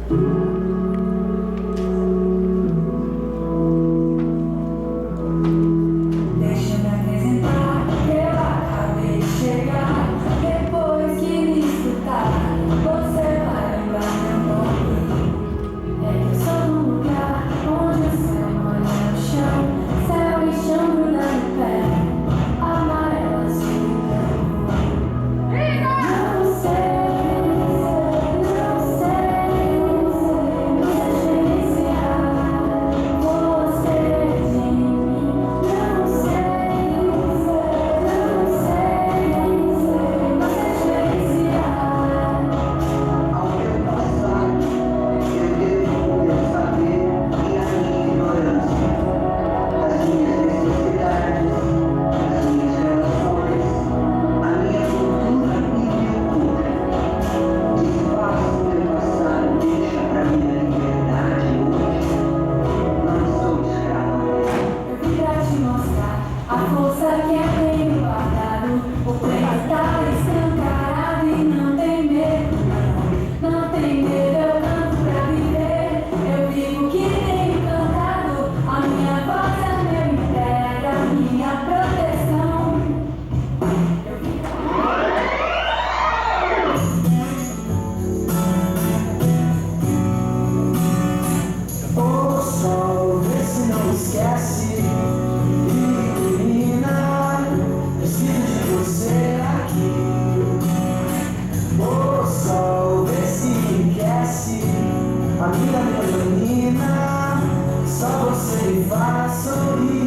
Deixa eu me apresentar, eu acabei de chegar. Depois que me escutar, você vai lembrar meu nome. É que eu sou num lugar onde o céu molha no chão, céu e chão grudando no pé, amarelo, azul e branco. Não sei, não sei, não sei diferenciar você de mim. Não sei, não sei, não sei diferenciar. Ao meu passar, eu devo saber minha ignorância, as minhas necessidades, as minhas relações, a minha cultura e meu poder. Desfaço meu passado, deixa pra minha liberdade hoje. Não sou escravo dele. Eu vim pra te mostrar a força que eu tenho guardado. O peito tá escancarado e não tem medo, não. Não tem medo, eu canto pra viver. Eu vivo que tenho cantado. A minha voz é meu império, a minha proteção. Eu vim O sol, vê se não esquece e ilumina. Preciso de você aqui. O sol, vê se enriquece a minha menina. Só você me faz sorrir.